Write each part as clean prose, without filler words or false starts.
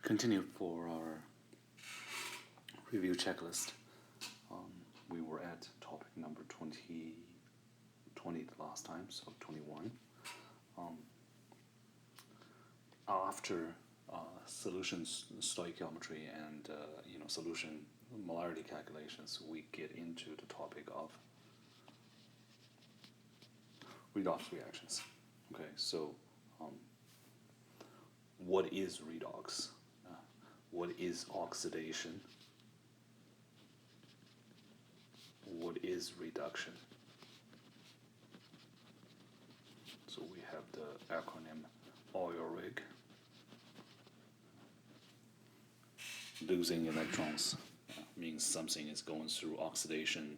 continue for our review checklist. We were at topic number 20 the last time, so 21. After solutions stoichiometry and solution molarity calculations, we get into the topic of redox reactions. Okay, so what is redox? What is oxidation? What is reduction? So we have the acronym OIL-RIG. Losing electrons means something is going through oxidation.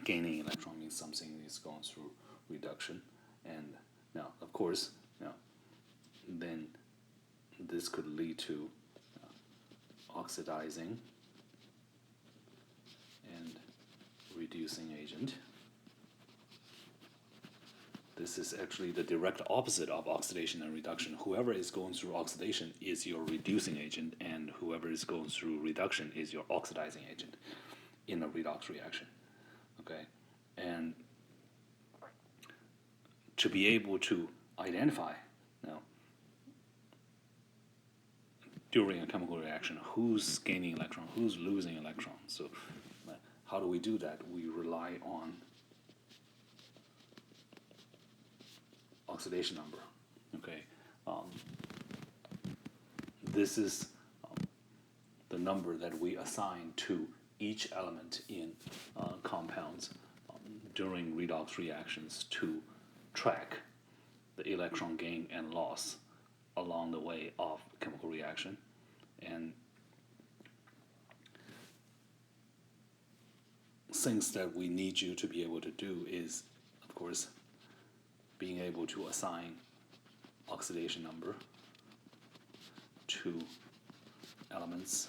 Gaining electron means something is going through reduction. And now, of course, then this could lead to oxidizing and reducing agent. This is actually the direct opposite of oxidation and reduction. Whoever is going through oxidation is your reducing agent, and whoever is going through reduction is your oxidizing agent in a redox reaction. Okay? And to be able to identify during a chemical reaction who's gaining electron, who's losing electron. So how do we do that? We rely on oxidation number. Okay, this is the number that we assign to each element in compounds during redox reactions to track the electron gain and loss along the way of chemical reaction. And things that we need you to be able to do is, of course, being able to assign oxidation number to elements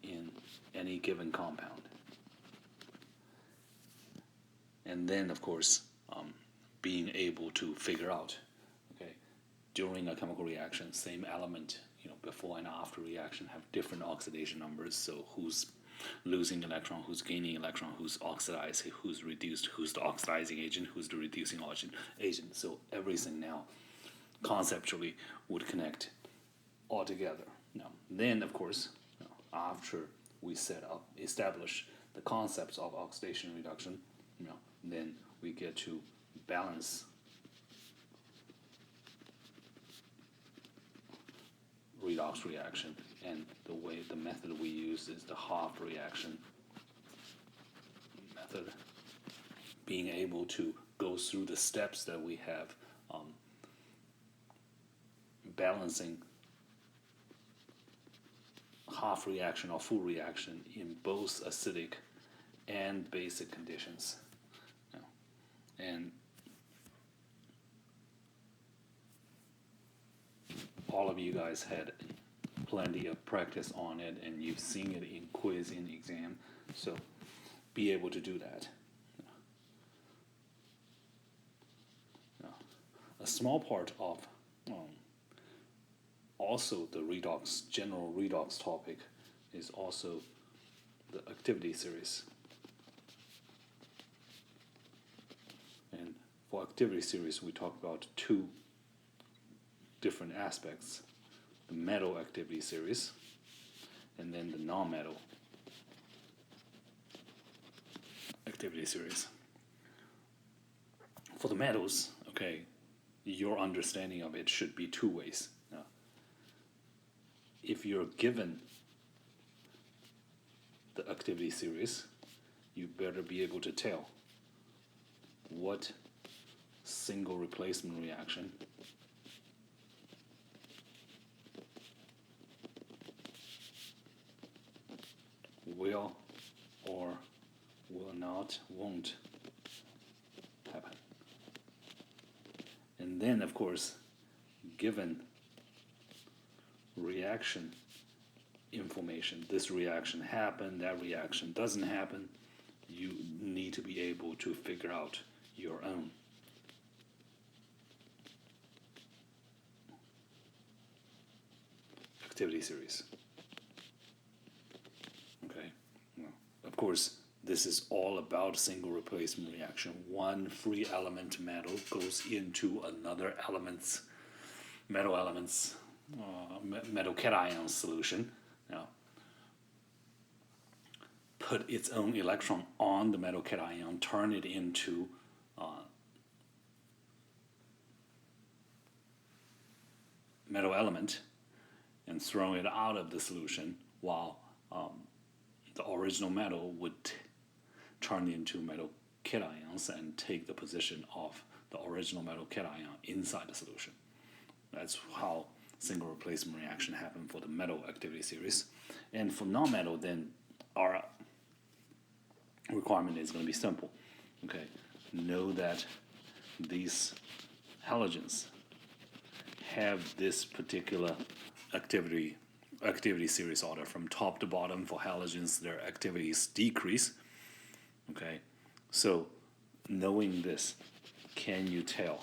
in any given compound. And then, of course, being able to figure out, during a chemical reaction, same element, before and after reaction have different oxidation numbers. So who's losing electron, who's gaining electron, who's oxidized, who's reduced, who's the oxidizing agent, who's the reducing agent. So everything now conceptually would connect all together. Now, then, of course, after we establish the concepts of oxidation and reduction, then we get to balance redox reaction, and the method we use is the half reaction method, being able to go through the steps that we have, balancing half reaction or full reaction in both acidic and basic conditions. And all of you guys had plenty of practice on it, and you've seen it in quiz, in exam, so be able to do that. A small part of also the general redox topic is also the activity series. And for activity series, we talk about two different aspects: the metal activity series and then the non-metal activity series. For the metals, your understanding of it should be two ways. If you're given the activity series, you better be able to tell what single replacement reaction will or won't happen. And then, of course, given reaction information, this reaction happened, that reaction doesn't happen, you need to be able to figure out your own. activity series. Okay, well, of course, this is all about single replacement reaction. One free element metal goes into another metal element's metal cation solution. Now, put its own electron on the metal cation, turn it into metal element, and throw it out of the solution, while the original metal would turn into metal cations and take the position of the original metal cation inside the solution. That's how single replacement reaction happen for the metal activity series. And for non-metal, then our requirement is going to be simple. Okay, know that these halogens have this particular activity series order. From top to bottom for halogens, their activities decrease. Okay, so knowing this, can you tell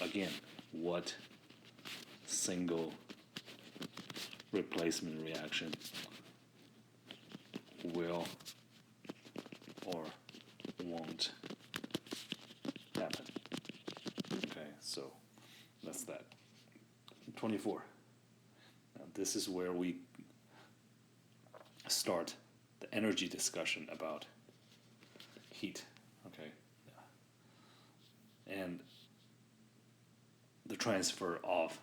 again what single replacement reaction will or won't happen? Okay, so that's that. 24. Now this is where we start the energy discussion about heat. Okay, and the transfer of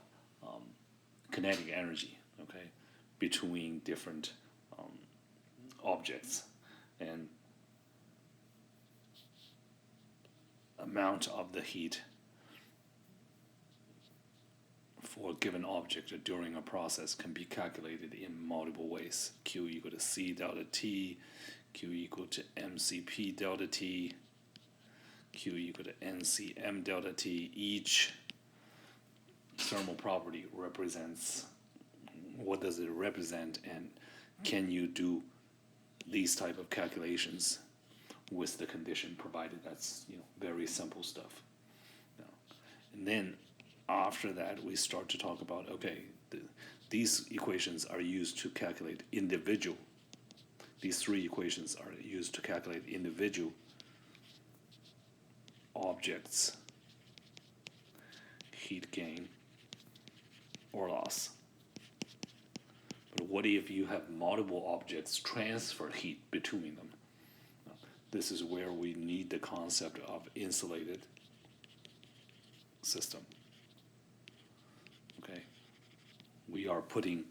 kinetic energy, okay, between different objects, and amount of the heat for a given object during a process can be calculated in multiple ways. Q equal to C delta T, Q equal to MCP delta T, Q equal to NCM delta T. Each thermal property represents, what does it represent, and can you do these type of calculations with the condition provided? That's very simple stuff. And then after that, we start to talk about, okay, these equations are used to calculate individual. These three equations are used to calculate individual objects' heat gain or loss. But what if you have multiple objects transfer heat between them? This is where we need the concept of insulated system. Okay, we are putting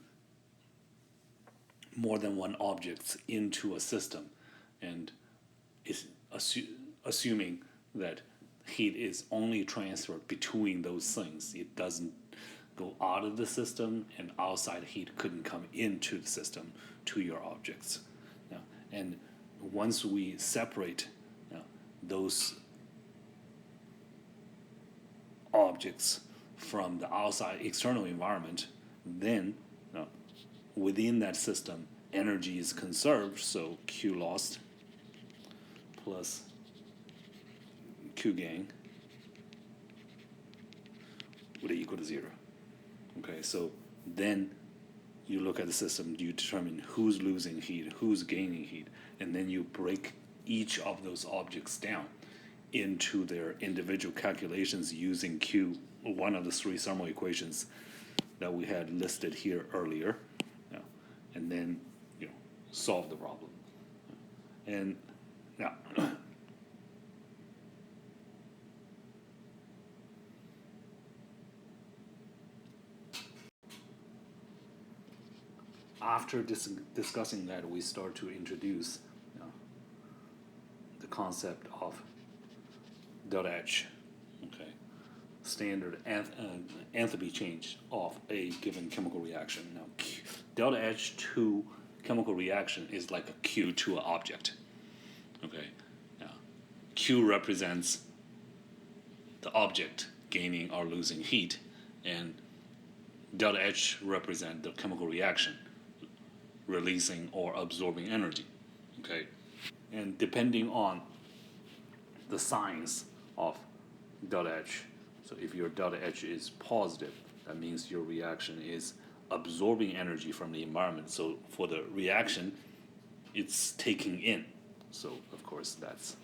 more than one objects into a system, and is assuming that heat is only transferred between those things. It doesn't go out of the system, and outside heat couldn't come into the system to your objects. And once we separate those objects from the outside external environment, then within that system, energy is conserved, so Q lost plus Q gain would equal to 0. Okay, so then you look at the system, you determine who's losing heat, who's gaining heat, and then you break each of those objects down into their individual calculations using Q, one of the three thermal equations that we had listed here earlier, and then solve the problem. And now, after discussing that, we start to introduce the concept of delta H, okay, standard enthalpy change of a given chemical reaction. Now, delta H to chemical reaction is like a Q to an object. Okay, now Q represents the object gaining or losing heat, and delta H represents the chemical reaction releasing or absorbing energy. Okay, and depending on the signs of delta H, so if your delta H is positive, that means your reaction is absorbing energy from the environment. So for the reaction, it's taking in. So of course that's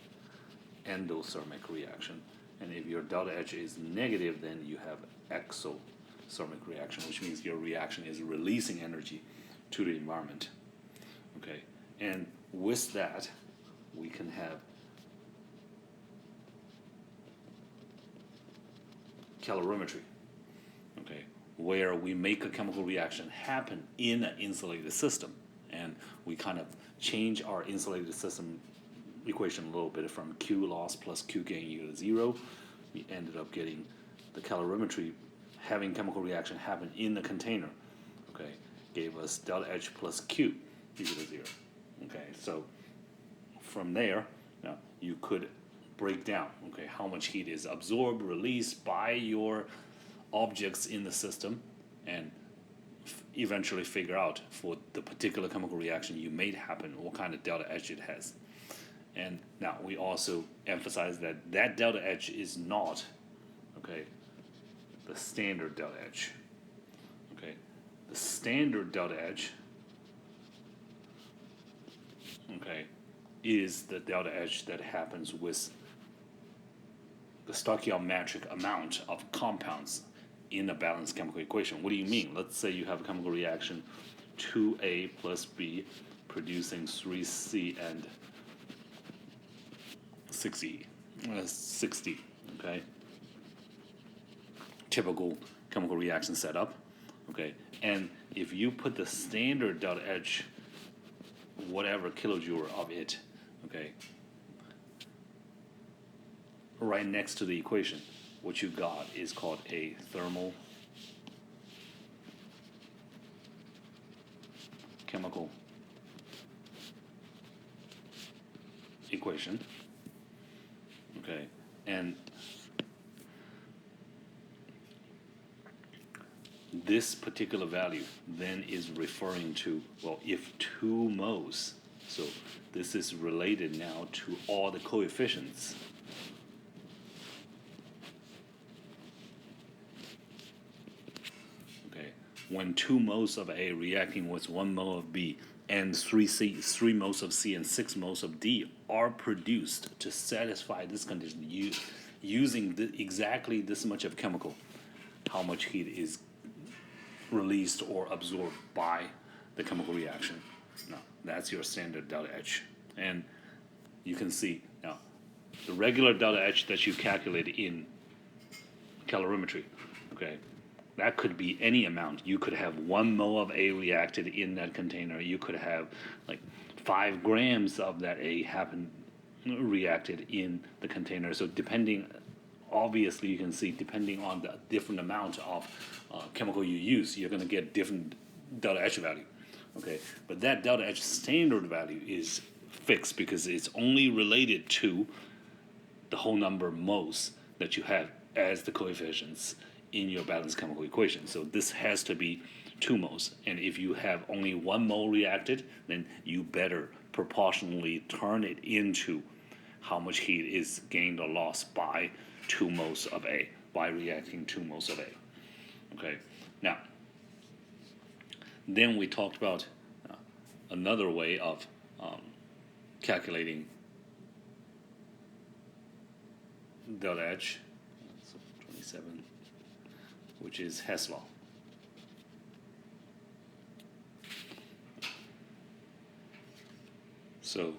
endothermic reaction. And if your delta H is negative, then you have exothermic reaction, which means your reaction is releasing energy to the environment. Okay, and with that, we can have calorimetry. Okay, where we make a chemical reaction happen in an insulated system, and we kind of change our insulated system equation a little bit from Q loss plus Q gain equal to 0. We ended up getting the calorimetry having chemical reaction happen in the container. Okay, gave us delta H plus Q equal to 0. Okay, so from there, now you could break down, okay, how much heat is absorbed, released by your objects in the system, and eventually figure out for the particular chemical reaction you made happen what kind of delta H it has. And now we also emphasize that that delta H is not, okay, the standard delta H. Okay, the standard delta H, okay, is the delta H that happens with the stoichiometric amount of compounds in a balanced chemical equation. What do you mean? Let's say you have a chemical reaction 2A plus B producing 3C and 6D, okay? Typical chemical reaction setup, okay? And if you put the standard delta H, whatever kilojoule of it, okay, right next to the equation, what you got is called a thermal chemical equation. Okay, and this particular value then is referring to, well, if 2 moles, so this is related now to all the coefficients. Okay, when 2 moles of A reacting with 1 mole of B and 3 moles of C and 6 moles of D are produced to satisfy this condition using exactly this much of chemical, how much heat is released or absorbed by the chemical reaction. Now, that's your standard delta H. And you can see now the regular delta H that you calculate in calorimetry, okay, that could be any amount. You could have 1 mole of A reacted in that container. You could have like 5 grams of that A reacted in the container. So depending, obviously you can see, depending on the different amount of chemical you use, you're going to get different delta H value. Okay, but that delta H standard value is fixed because it's only related to the whole number of moles that you have as the coefficients in your balanced chemical equation. So this has to be 2 moles. And if you have only 1 mole reacted, then you better proportionally turn it into how much heat is gained or lost by 2 moles of A, by reacting 2 moles of A. Okay, now, then we talked about another way of calculating delta H, so 27, which is Hess law. So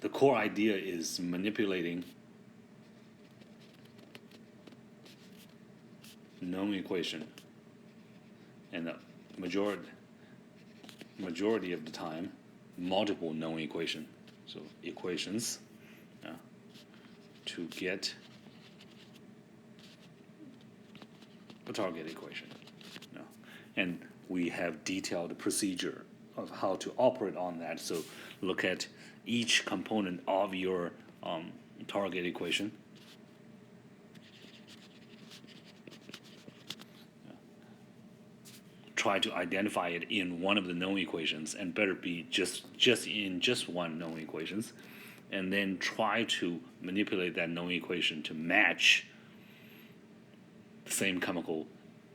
the core idea is manipulating known equation, and the majority of the time multiple known equation. So equations to get a target equation. And we have detailed procedure of how to operate on that. So look at each component of your target equation. Try to identify it in one of the known equations, and better be just in just one known equations, and then try to manipulate that known equation to match the same chemical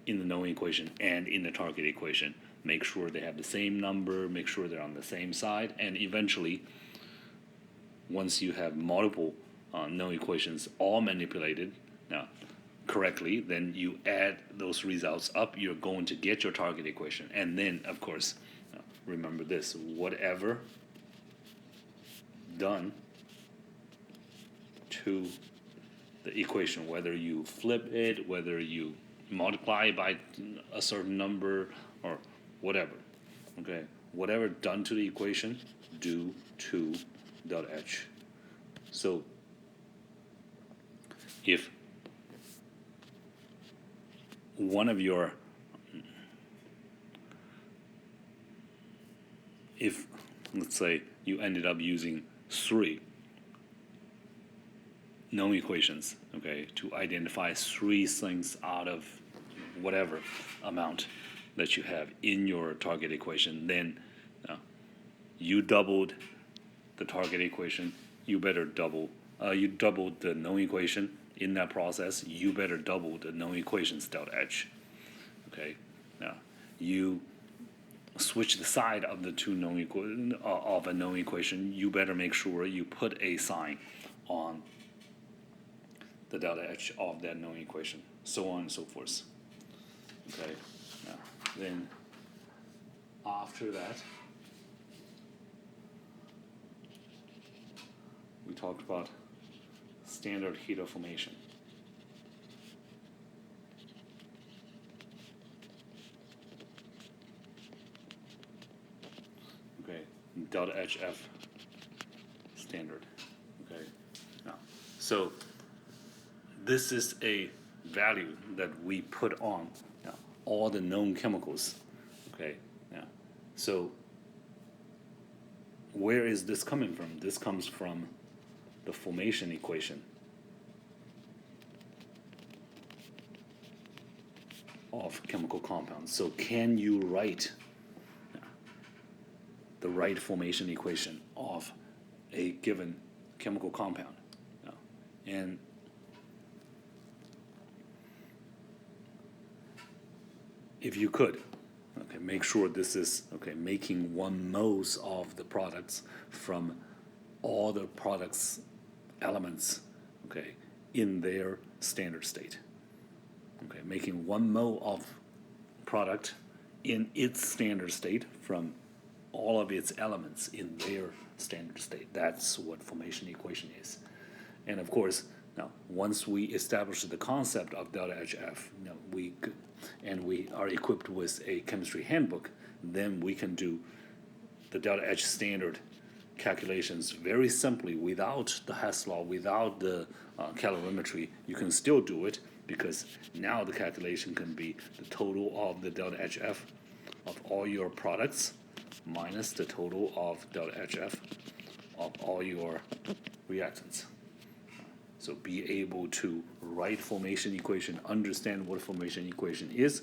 in the known equation and in the target equation. Make sure they have the same number, make sure they're on the same side, and eventually, once you have multiple known equations all manipulated correctly, then you add those results up, you're going to get your target equation. And then, of course, remember this, whatever done to the equation, whether you flip it, whether you multiply by a certain number, or whatever, okay? Whatever done to the equation, do to delta H. So if one of your, if let's say you ended up using 3 known equations, okay, to identify 3 things out of whatever amount that you have in your target equation, then you doubled the target equation, you better double, you doubled the known equation in that process, you better double the known equation's delta H. Okay, now you switch the side of the two known of a known equation, you better make sure you put a sign on the delta H of that known equation, so on and so forth. Okay, now then after that, we talked about standard heat of formation. Okay, delta HF standard. Okay, now so this is a value that we put on all the known chemicals. Okay, yeah. So where is this coming from? This comes from the formation equation of chemical compounds. So can you write the right formation equation of a given chemical compound? And if you could, okay, make sure this is making 1 mole of the products from all the products elements, in their standard state. Okay, making 1 mole of product in its standard state from all of its elements in their standard state. That's what formation equation is. And of course, now once we establish the concept of delta HF, we are equipped with a chemistry handbook, then we can do the delta H standard calculations very simply without the Hess law, without the calorimetry. You can still do it because now the calculation can be the total of the delta HF of all your products minus the total of delta HF of all your reactants. So be able to write formation equation, understand what formation equation is,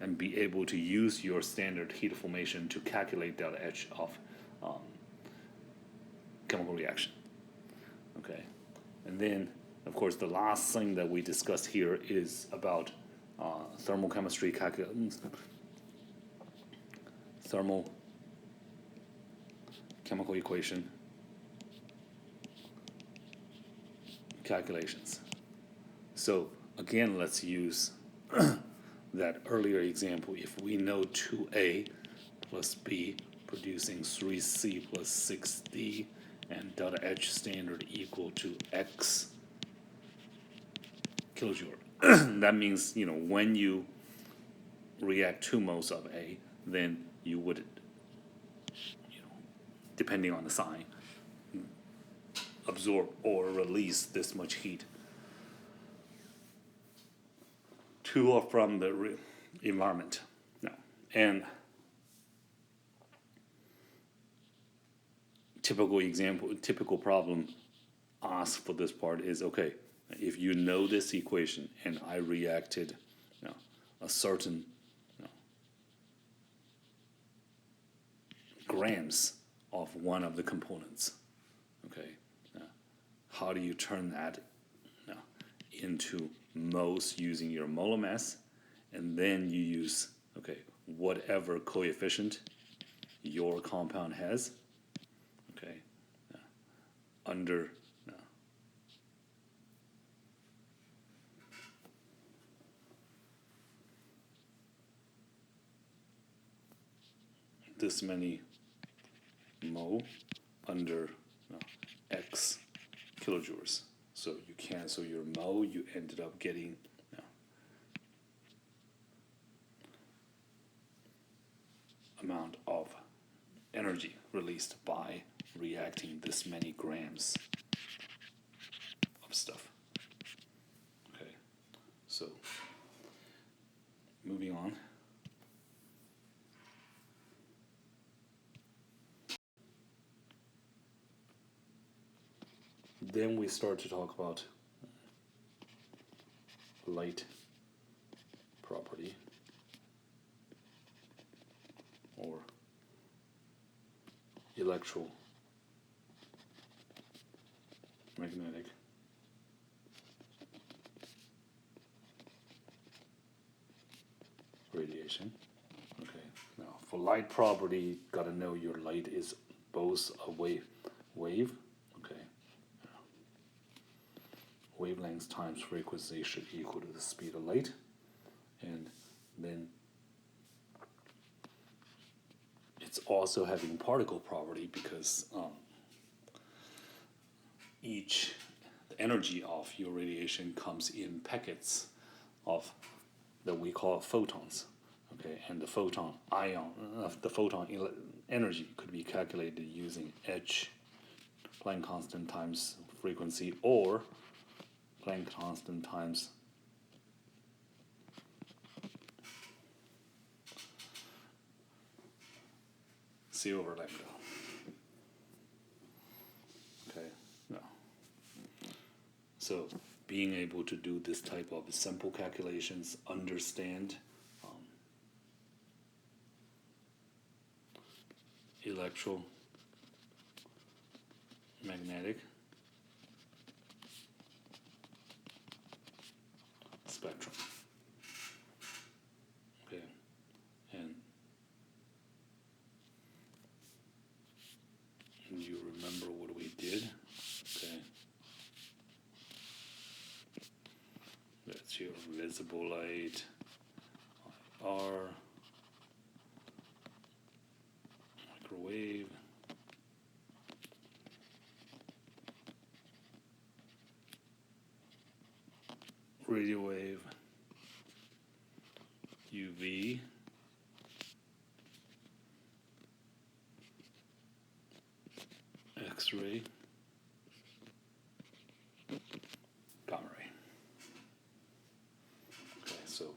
and be able to use your standard heat of formation to calculate delta H of chemical reaction. Okay, and then of course the last thing that we discussed here is about thermal chemistry thermal chemical equation calculations. So again, let's use that earlier example. If we know 2A plus B producing 3C plus 6D and delta H standard equal to X kilojoule, that means when you react 2 moles of A, then you would, depending on the sign, absorb or release this much heat to or from the environment. Now, and typical problem asked for this part is, okay, if you know this equation and I reacted a certain grams of one of the components, okay, how do you turn that into moles using your molar mass and then you use, okay, whatever coefficient your compound has, okay, under this many mole under X kilojoules. So you cancel your mole, you ended up getting amount of energy released by reacting this many grams of stuff. Okay, so moving on. Then we start to talk about light property or electromagnetic radiation. Okay, now for light property, gotta know your light is both a wave. Okay, wavelength times frequency should equal to the speed of light, and then it's also having particle property because each the energy of your radiation comes in packets of that we call photons. Okay, and the photon energy could be calculated using h, Planck constant times frequency, or Planck constant times C over lambda. Okay, no. So being able to do this type of simple calculations, understand electromagnetic spectrum. Okay, and you remember what we did? Okay, that's your visible light, R, microwave, radio wave, UV, X-ray, gamma ray. Okay, so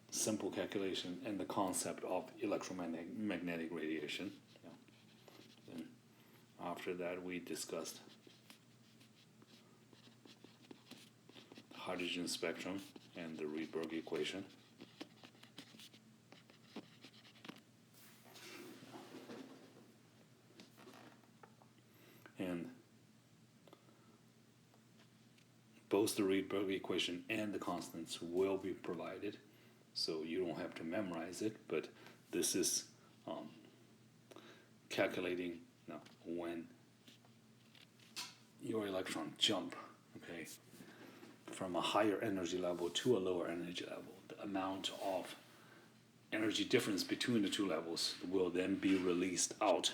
simple calculation and the concept of electromagnetic radiation. Yeah. Then after that we discussed hydrogen spectrum and the Rydberg equation. And both the Rydberg equation and the constants will be provided, so you don't have to memorize it, but this is calculating when your electron jump, okay, from a higher energy level to a lower energy level. The amount of energy difference between the two levels will then be released out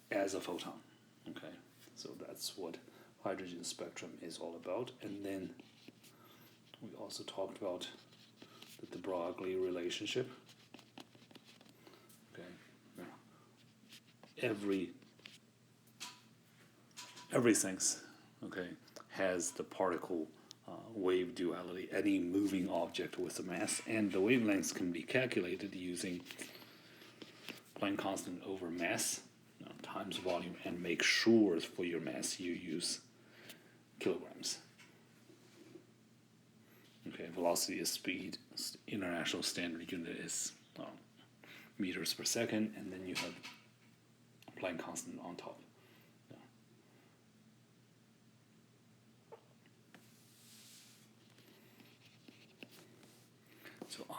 as a photon. Okay, so that's what hydrogen spectrum is all about. And then we also talked about the de Broglie relationship. Okay, now everything, okay, has the particle wave duality. Any moving object with a mass, and the wavelengths can be calculated using Planck constant over mass times volume, and make sure for your mass you use kilograms. Okay, velocity is speed. International standard unit is meters per second, and then you have Planck constant on top.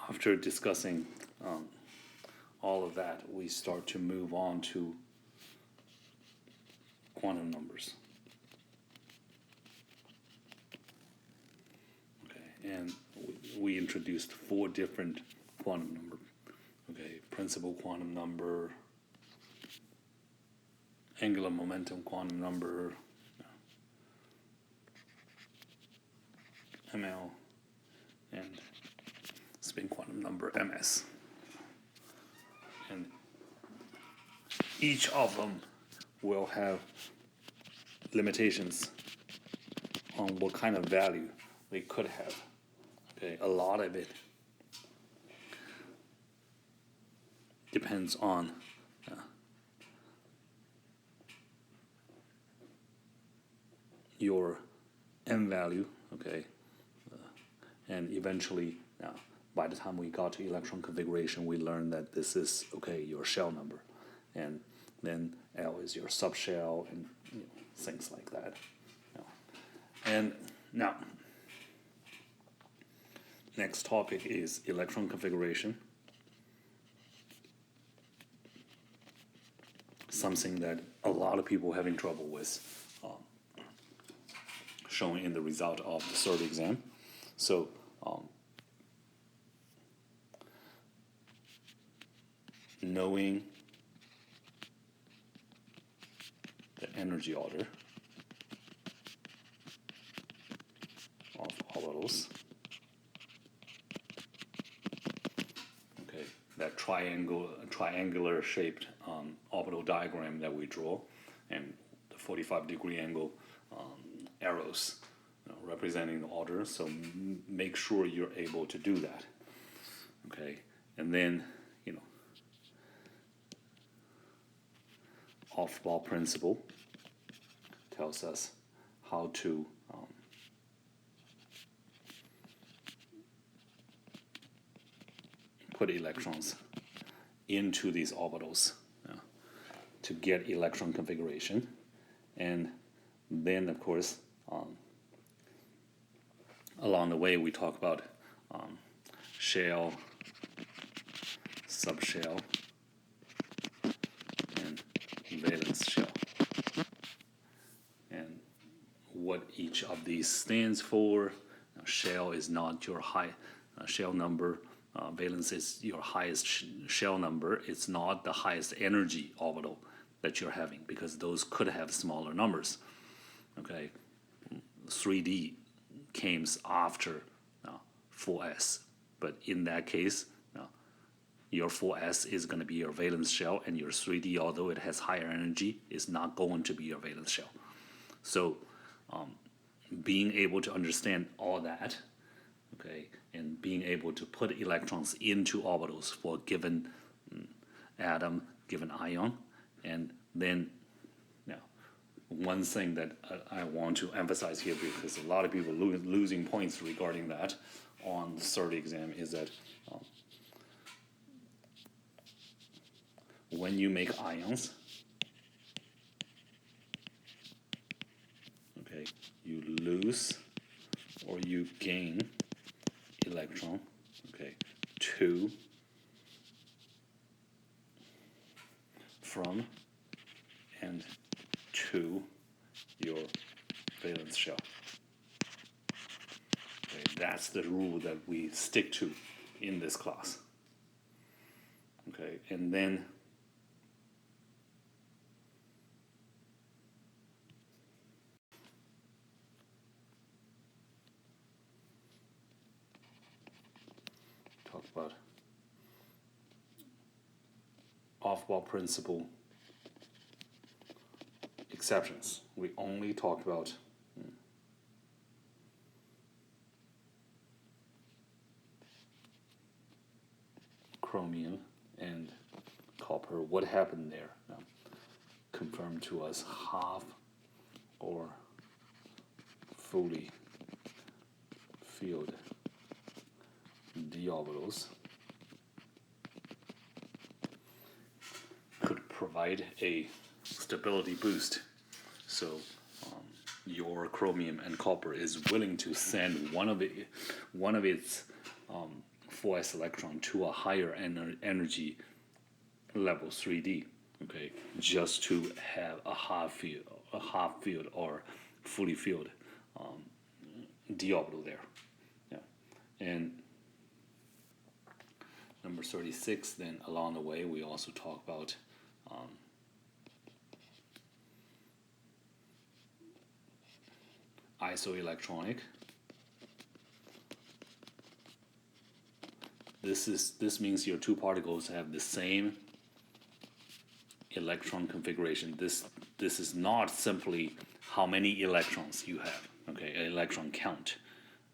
after discussing all of that, we start to move on to quantum numbers. Okay, and we introduced 4 different quantum numbers. Okay, principal quantum number, angular momentum quantum number, ML, and spin quantum number, MS. And each of them will have limitations on what kind of value they could have. Okay, a lot of it depends on your M value, okay, and eventually, by the time we got to electron configuration, we learned that this is, okay, your shell number, and then L is your subshell, and things like that. And now, next topic is electron configuration. Something that a lot of people having trouble with, shown in the result of the third exam. So, knowing the energy order of orbitals, okay, that triangular shaped orbital diagram that we draw, and the 45-degree angle arrows representing the order. So make sure you're able to do that. Okay, and then off-ball principle tells us how to put electrons into these orbitals to get electron configuration. And then, of course, along the way, we talk about shell, subshell, and valence shell, and what each of these stands for. Shell is not your high shell number. Valence is your highest shell number. It's not the highest energy orbital that you're having, because those could have smaller numbers. Okay, 3D came after 4s, but in that case, your 4s is going to be your valence shell, and your 3D, although it has higher energy, is not going to be your valence shell. So, being able to understand all that, okay, and being able to put electrons into orbitals for a given atom, given ion, and then one thing that I want to emphasize here, because a lot of people losing points regarding that on the third exam, is that when you make ions, okay, you lose or you gain electron, okay, to, from, and to your valence shell. Okay, that's the rule that we stick to in this class. Okay, and then talk about off-ball principle exceptions. We only talk about chromium and copper. What happened there? Confirmed to us half or fully filled d orbitals could provide a stability boost. So your chromium and copper is willing to send one of its 4s electron to a higher energy level 3D, okay, just to have a half field or fully filled d orbital there. Yeah. And number 36, then along the way we also talk about isoelectronic. This means your two particles have the same electron configuration. This is not simply how many electrons you have, okay, electron count.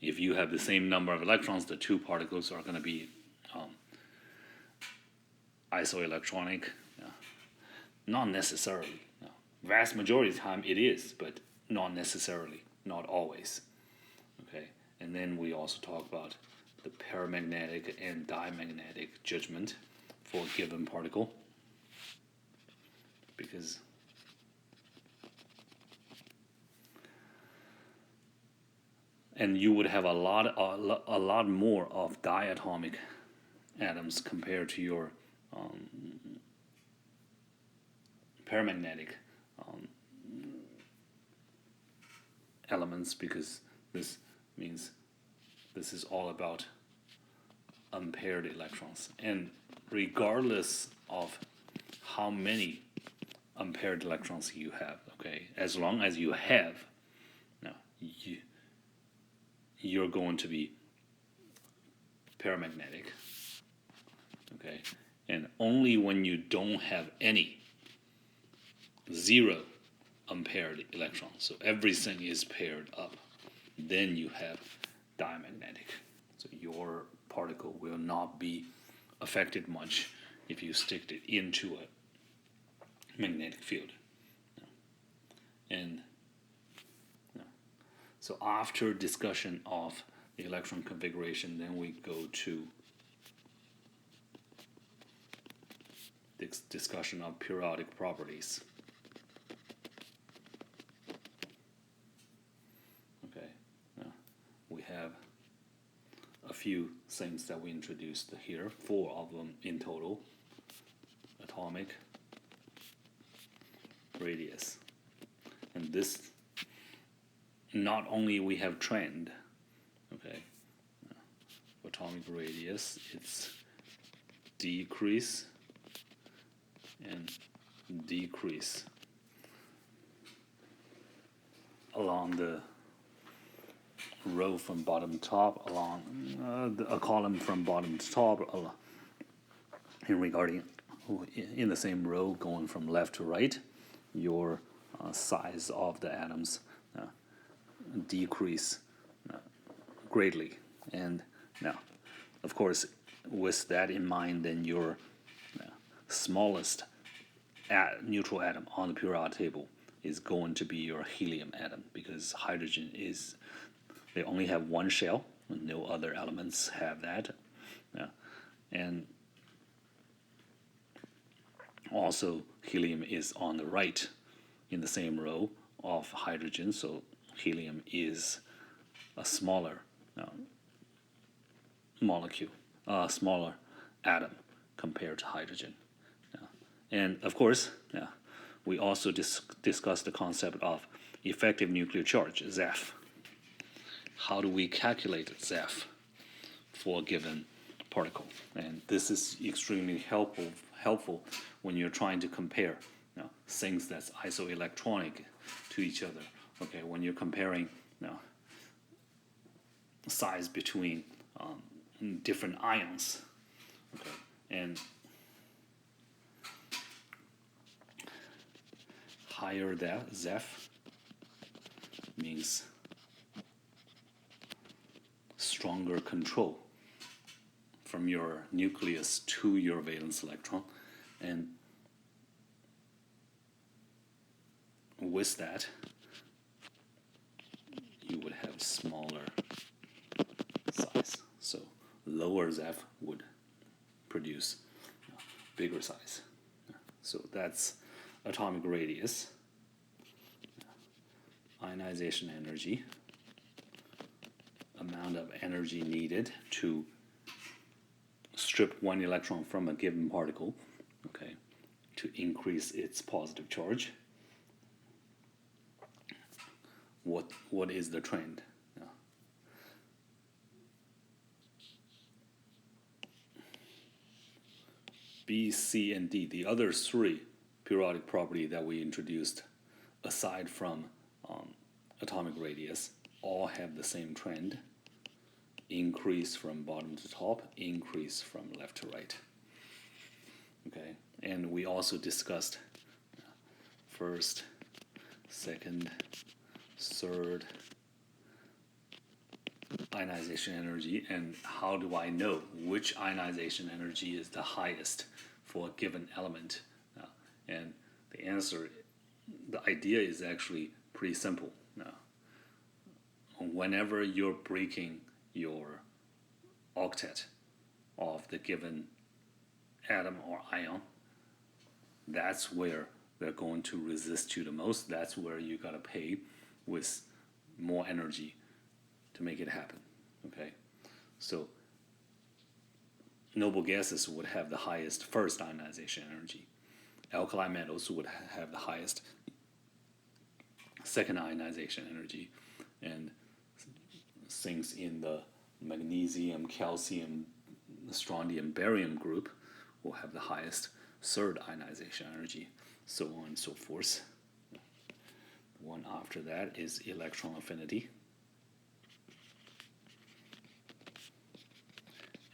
If you have the same number of electrons, the two particles are going to be isoelectronic. Not necessarily. Vast majority of the time it is, but not necessarily, not always. Okay, and then we also talk about the paramagnetic and diamagnetic judgment for a given particle, because and you would have a lot more of diatomic atoms compared to your paramagnetic elements, because this means this is all about unpaired electrons. And regardless of how many unpaired electrons you have, okay, as long as you have, now you're going to be paramagnetic, okay, and only when you don't have any, zero unpaired electrons, so everything is paired up, then you have diamagnetic. So your particle will not be affected much if you stick it into a magnetic field. And so after discussion of the electron configuration, then we go to this discussion of periodic properties. Okay, we have a few things that we introduced here, 4 of them in total: atomic, radius. And this, not only we have trend, okay, atomic radius, it's decrease and decrease along the row from bottom to top, along a column from bottom to top, and regarding in the same row going from left to right, your size of the atoms decrease greatly. And now, of course, with that in mind, then your smallest neutral atom on the periodic table is going to be your helium atom, because hydrogen is, they only have one shell, no other elements have that. And also helium is on the right in the same row of hydrogen, so helium is a smaller molecule, smaller atom compared to hydrogen. And of course, we also discussed the concept of effective nuclear charge, ZEF. How do we calculate ZEF for a given particle? And this is extremely helpful when you're trying to compare things that's isoelectronic to each other. Okay, when you're comparing size between different ions. Okay, and higher that ZEF means stronger control from your nucleus to your valence electron, and with that you would have smaller size. So lower ZEF would produce bigger size. So that's atomic radius, ionization energy, amount of energy needed to strip one electron from a given particle, okay, to increase its positive charge. What is the trend? Now, B, C, and D, the other three periodic property that we introduced, aside from atomic radius, all have the same trend: increase from bottom to top, increase from left to right. Okay, and we also discussed first, second, third ionization energy, and how do I know which ionization energy is the highest for a given element? And the answer, the idea is actually pretty simple. Whenever you're breaking your octet of the given atom or ion, that's where they're going to resist you the most. That's where you gotta pay with more energy to make it happen. Okay, so noble gases would have the highest first ionization energy. Alkali metals would have the highest second ionization energy, and things in the magnesium, calcium, strontium, barium group will have the highest third ionization energy, so on and so forth. The one after that is electron affinity.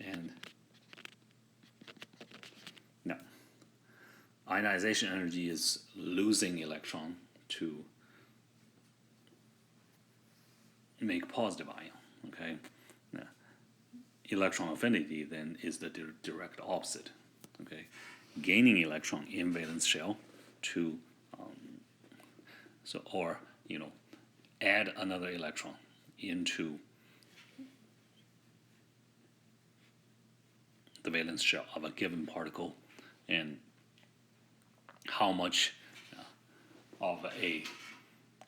And now, ionization energy is losing electron to make positive ion. Okay, now, electron affinity then is the direct opposite. Okay, gaining electron in valence shell to add another electron into the valence shell of a given particle, and how much of a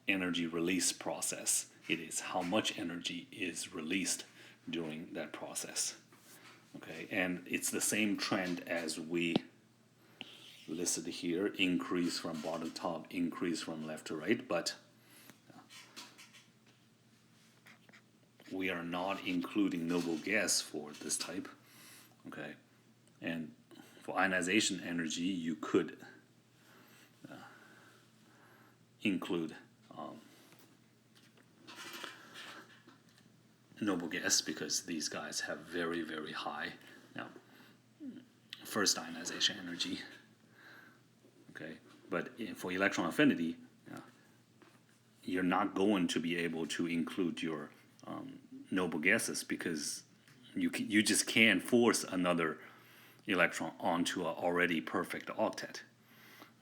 energy release process it is, how much energy is released during that process. Okay, and it's the same trend as we listed here: increase from bottom to top, increase from left to right, but we are not including noble gas for this type. Okay, and for ionization energy, you could include noble gas, because these guys have very, very high first ionization energy. Okay, but for electron affinity, you're not going to be able to include your noble gases, because you just can't force another electron onto an already perfect octet.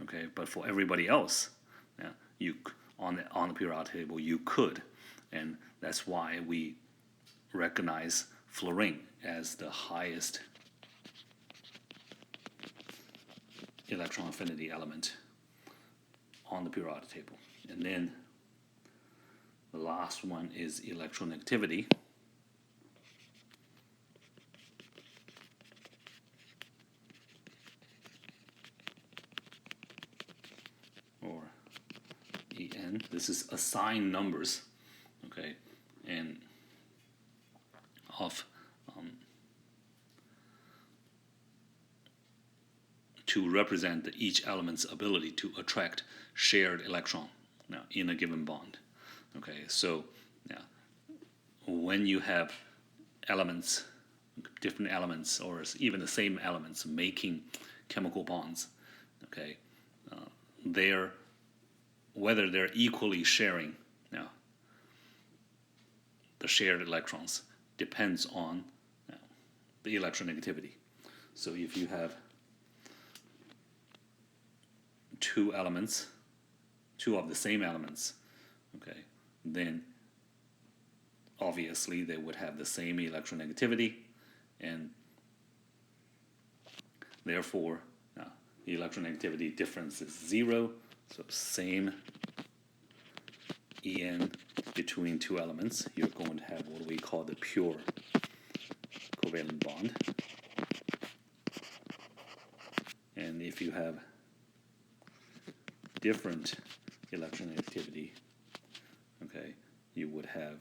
Okay, but for everybody else, you on the periodic table you could, and that's why we recognize fluorine as the highest electron affinity element on the periodic table. And then the last one is electronegativity. Or En. This is assigned numbers, okay, and of to represent each element's ability to attract shared electron in a given bond. Okay, so when you have elements, different elements, or even the same elements making chemical bonds, okay, whether they're equally sharing the shared electrons depends on the electronegativity. So if you have two of the same elements, okay, then obviously they would have the same electronegativity, and therefore the electronegativity difference is 0. So same En between two elements, you're going to have what we call the pure covalent bond. have different electronegativity, okay, you would have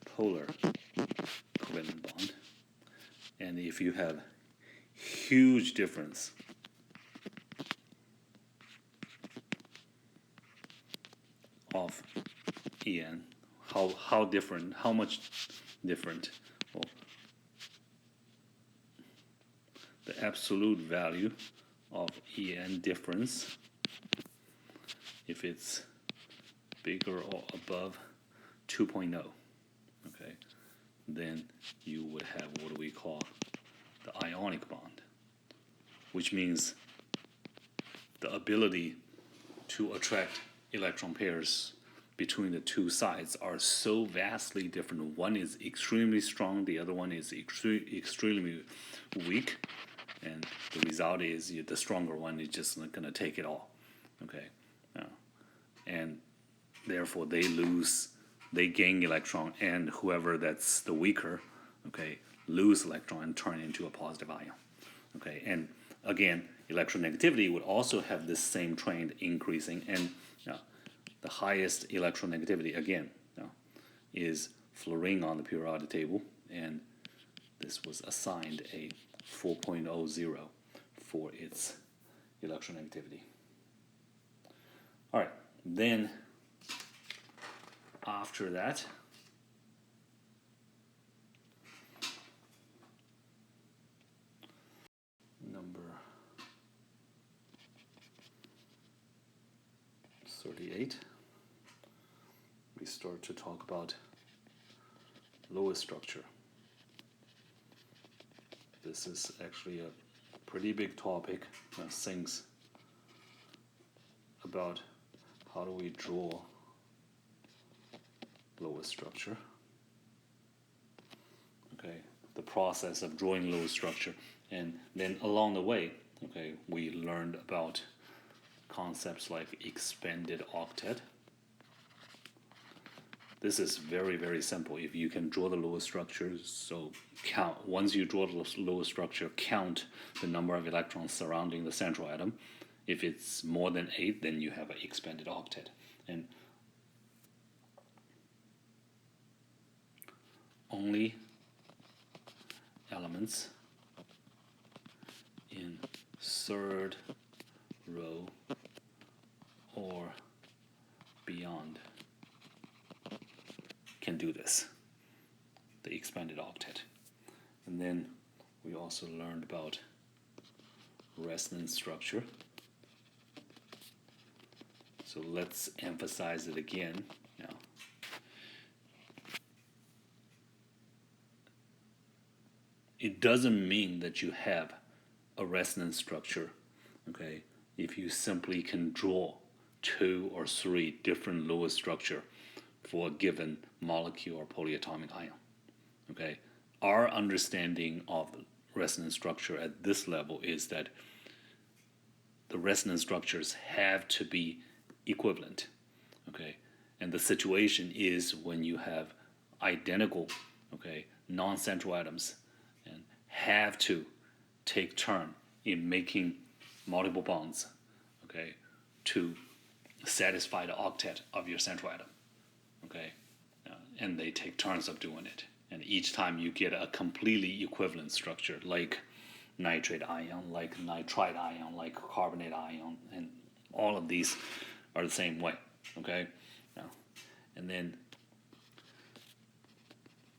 polar covalent bond. And if you have huge difference of En, how different, how much different? Well, the absolute value of En difference, if it's bigger or above 2.0, okay, then you would have what we call the ionic bond, which means the ability to attract electron pairs between the two sides are so vastly different. One is extremely strong, the other one is extremely weak, and the result is the stronger one is just going to take it all, okay? And therefore they gain electron, and whoever that's the weaker, okay, lose electron and turn into a positive ion, okay? And again, electronegativity would also have this same trend increasing, and the highest electronegativity again is fluorine on the periodic table, and this was assigned a 4.00 for its electronegativity. All right, then after that, number 38, we start to talk about Lewis structure. This is actually a pretty big topic, things about how do we draw Lewis structure. Okay, the process of drawing Lewis structure, and then along the way, okay, we learned about concepts like expanded octet. This is very, very simple. If you can draw the Lewis structure, so once you draw the Lewis structure, count the number of electrons surrounding the central atom. If it's more than 8, then you have an expanded octet. And only elements in third row or beyond can do this, the expanded octet. And then we also learned about resonance structure. So let's emphasize it again now. It doesn't mean that you have a resonance structure, okay, if you simply can draw 2 or 3 different Lewis structure for a given molecule or polyatomic ion, okay? Our understanding of the resonance structure at this level is that the resonance structures have to be equivalent, okay? And the situation is when you have identical, okay, non-central atoms and have to take turn in making multiple bonds, okay, to satisfy the octet of your central atom, okay? And they take turns of doing it. And each time you get a completely equivalent structure, like nitrate ion, like nitrite ion, like carbonate ion, and all of these are the same way, okay? And then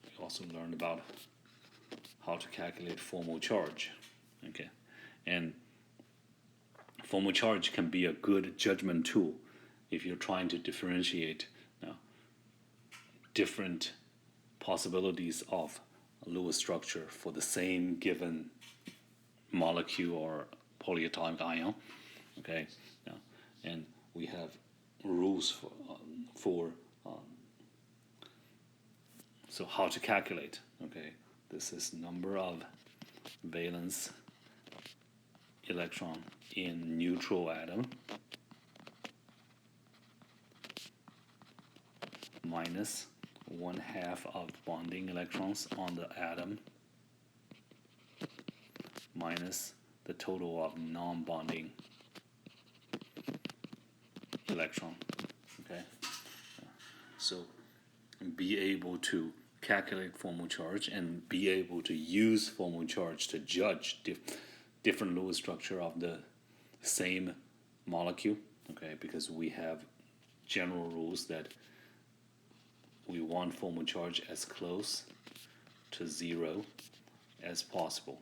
we also learned about how to calculate formal charge, okay? And formal charge can be a good judgment tool if you're trying to differentiate different possibilities of Lewis structure for the same given molecule or polyatomic ion, okay? And we have rules for so how to calculate, okay? This is number of valence electron in neutral atom minus 1/2 of bonding electrons on the atom minus the total of non-bonding electron. Okay, so be able to calculate formal charge and be able to use formal charge to judge different Lewis structure of the same molecule. Okay, because we have general rules that we want formal charge as close to 0 as possible,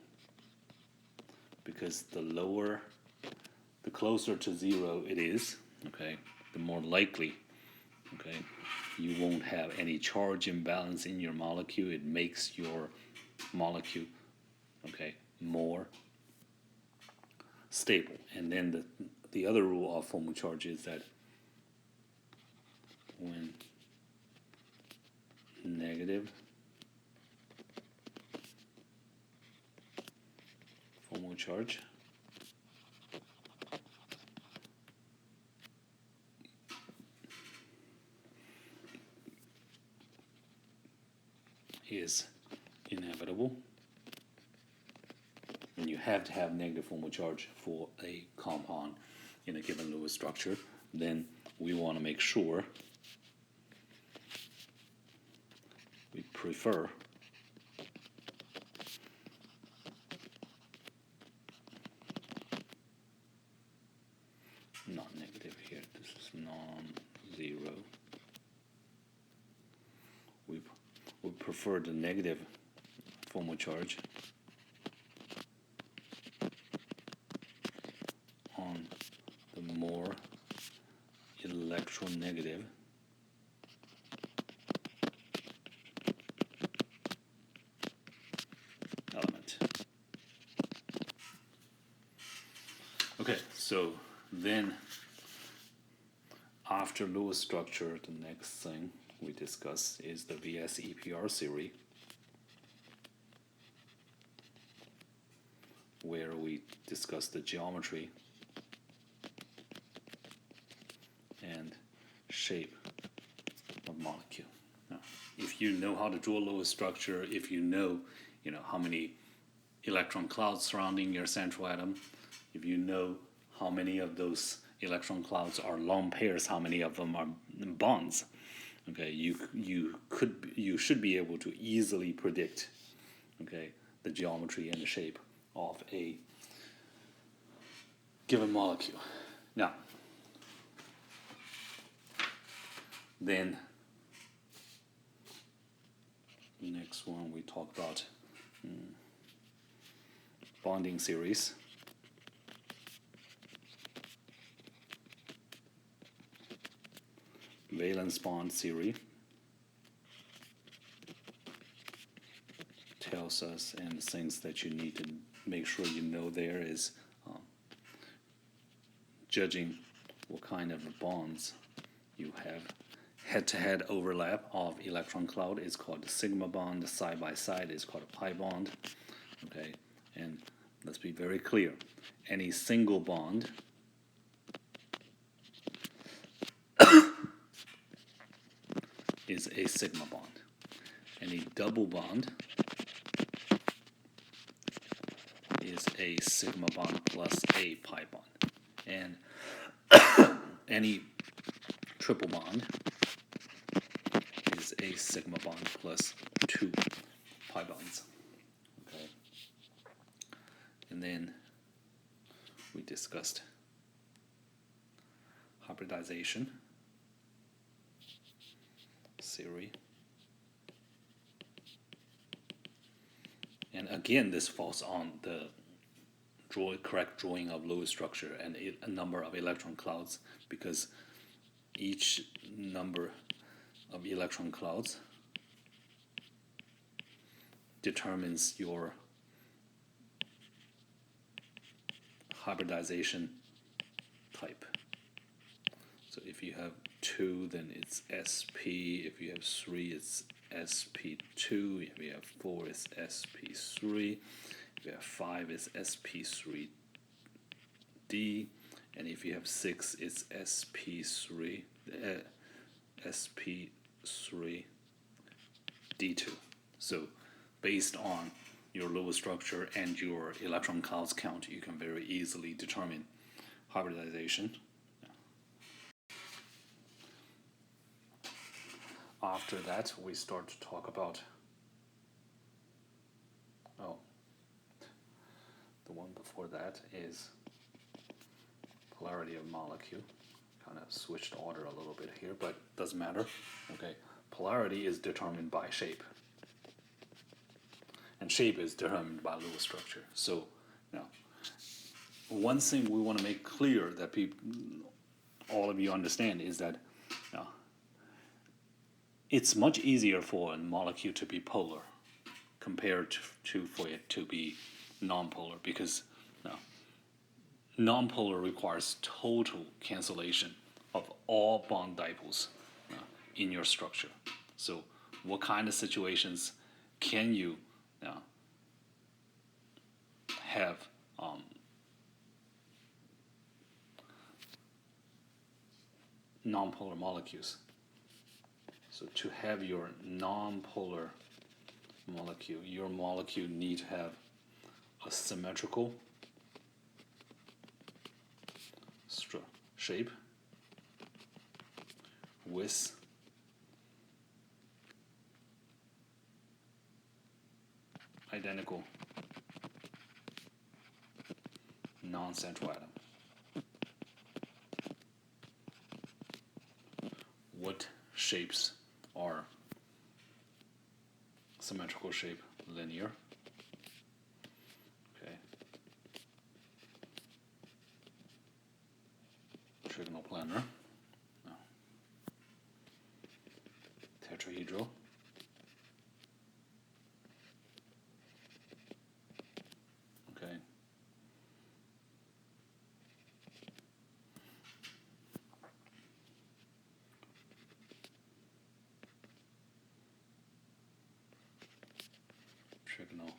because the closer to 0 it is, okay, the more likely, okay, you won't have any charge imbalance in your molecule. It makes your molecule, okay, more stable. And then the other rule of formal charge is that when negative formal charge is inevitable, and you have to have negative formal charge for a compound in a given Lewis structure, then we want to make sure we prefer not negative here, this is non-zero. We prefer the negative formal charge on the more electronegative element. Okay, so then after Lewis structure, the next thing we discuss is the VS-EPR series, where we discuss the geometry and shape of molecule. Now, if you know how to draw Lewis structure, if you know how many electron clouds surrounding your central atom, if you know how many of those electron clouds are lone pairs, how many of them are bonds, okay, you should be able to easily predict, okay, the geometry and the shape of a given molecule. Now, then next one we talk about bonding series. Valence bond theory tells us, and things that you need to make sure you know there is judging what kind of bonds you have. Head-to-head overlap of electron cloud is called a sigma bond. The side-by-side is called a pi bond. Okay, and let's be very clear. Any single bond is a sigma bond. Any double bond is a sigma bond plus a pi bond. And any triple bond is a sigma bond plus 2 pi bonds. Okay. And then we discussed hybridization theory. And again, this falls on the correct drawing of Lewis structure and a number of electron clouds, because each number of electron clouds determines your hybridization type. So if you have 2, then it's sp. If you have 3, it's sp2. If you have 4, it's sp3. If you have 5, it's sp3d. And if you have 6, it's sp3 sp3d2. So based on your Lewis structure and your electron counts count, you can very easily determine hybridization. After that, we start to talk about, the one before that is polarity of molecule. Kind of switched order a little bit here, but doesn't matter. Okay, polarity is determined by shape, and shape is determined by Lewis structure. So, one thing we want to make clear that all of you understand is that it's much easier for a molecule to be polar compared to for it to be nonpolar, because nonpolar requires total cancellation of all bond dipoles in your structure. So what kind of situations can you have nonpolar molecules? So to have your nonpolar molecule, your molecule need to have a symmetrical shape with identical non-central atom. What shapes are symmetrical shape? Linear. Okay. Trigonal planar. No. Tetrahedral. Okay. Trigonal.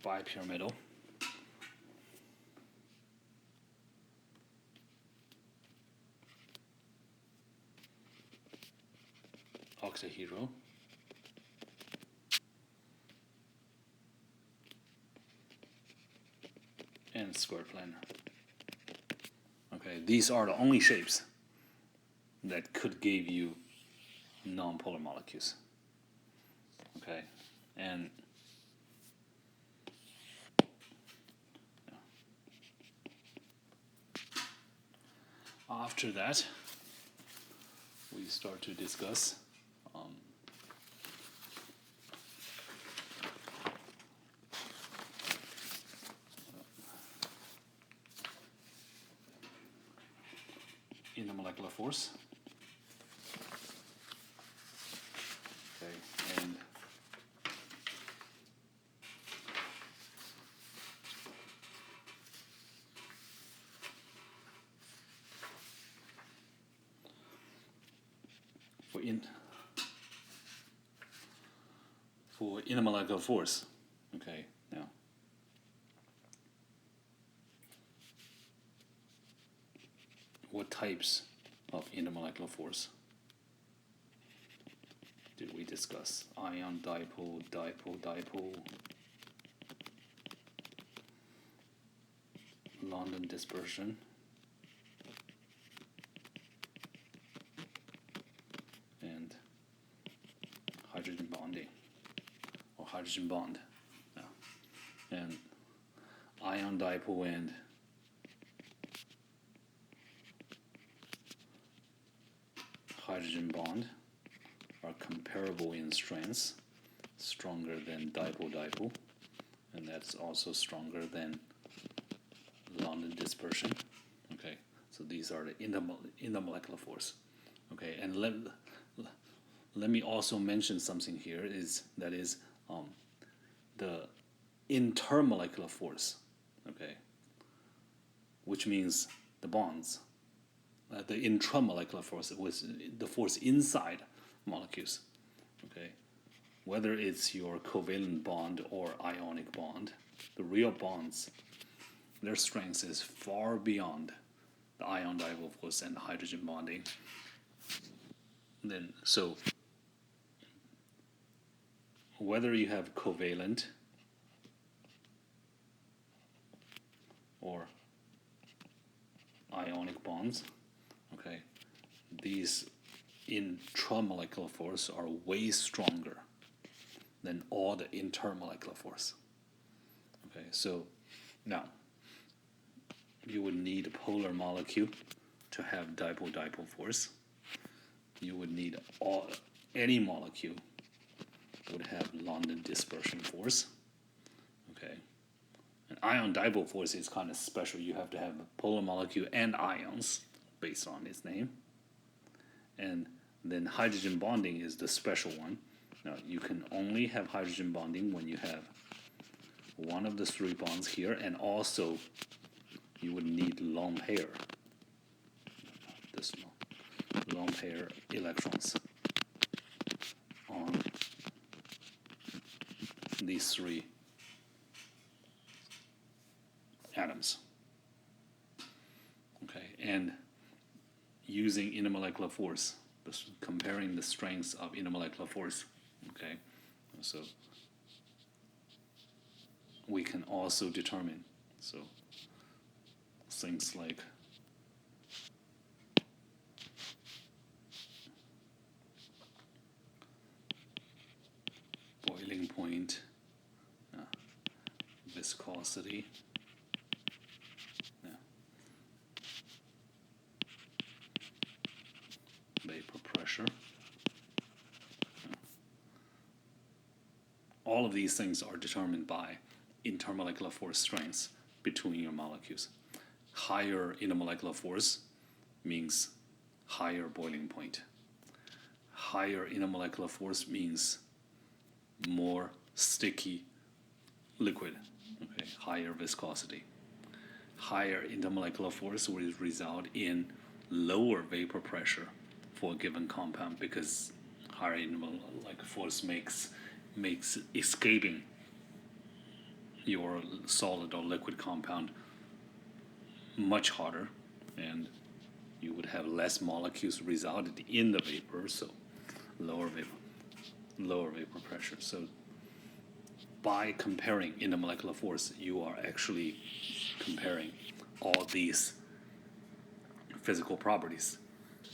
Bipyramidal. Octahedral. And square planar. Okay, these are the only shapes that could give you nonpolar molecules. Okay, and after that, we start to discuss intermolecular force. Okay, and for intermolecular force. Okay, now what types of intermolecular force did we discuss? Ion dipole, dipole, dipole, London dispersion, and hydrogen bonding, or hydrogen bond. Yeah. And ion dipole and hydrogen bond are comparable in strengths, stronger than dipole-dipole, and that's also stronger than London dispersion. Okay, so these are the intermolecular force. Okay, and let me also mention something here is the intermolecular force. Okay, which means the bonds. The intramolecular force was the force inside molecules. Okay, whether it's your covalent bond or ionic bond, the real bonds, their strength is far beyond the ion dipole force and the hydrogen bonding. then so whether you have covalent or ionic bonds, okay, these intramolecular force are way stronger than all the intermolecular force. Okay, so now you would need a polar molecule to have dipole-dipole force. You would need any molecule would have London dispersion force. Okay, and ion dipole force is kind of special. You have to have a polar molecule and ions based on its name. And then hydrogen bonding is the special one. Now, you can only have hydrogen bonding when you have one of the three bonds here, and also you would need lone pair, this lone pair electrons on these three atoms. Okay, and using intermolecular force, comparing the strengths of intermolecular force. Okay, so we can also determine things like boiling point, viscosity, vapor pressure. All of these things are determined by intermolecular force strengths between your molecules. Higher intermolecular force means higher boiling point. Higher intermolecular force means more sticky liquid, okay, higher viscosity. Higher intermolecular force will result in lower vapor pressure for a given compound, because higher intermolecular force makes escaping your solid or liquid compound much harder, and you would have less molecules resulted in the vapor, so lower vapor pressure. So by comparing intermolecular force, you are actually comparing all these physical properties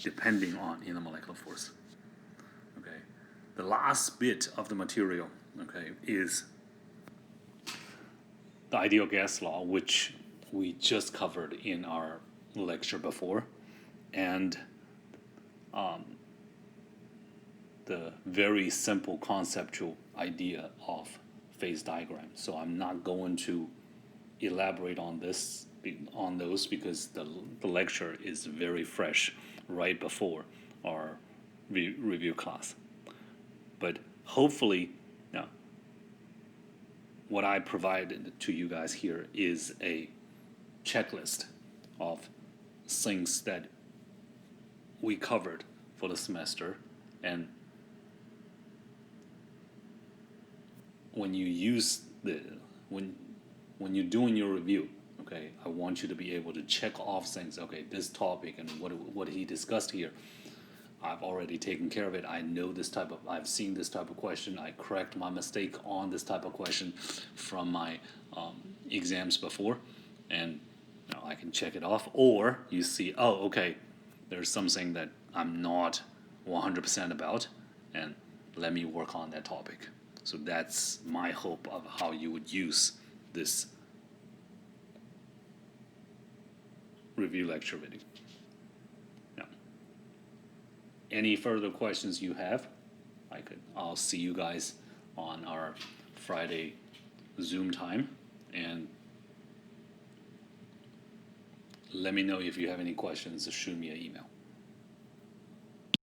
depending on intermolecular force. Okay, the last bit of the material, okay, is the ideal gas law, which we just covered in our lecture before, and the very simple conceptual idea of phase diagram. So I'm not going to elaborate on those because the lecture is very fresh right before our review class. But hopefully, now, what I provided to you guys here is a checklist of things that we covered for the semester, and when you use when you're doing your review, okay, I want you to be able to check off things. Okay, this topic and what he discussed here, I've already taken care of it. I've seen this type of question. I correct my mistake on this type of question from my exams before, and I can check it off. Or you see, oh, okay, there's something that I'm not 100% about, and let me work on that topic. So that's my hope of how you would use this review lecture video. Now, any further questions you have, I'll see you guys on our Friday Zoom time, and let me know if you have any questions. Shoot me an email.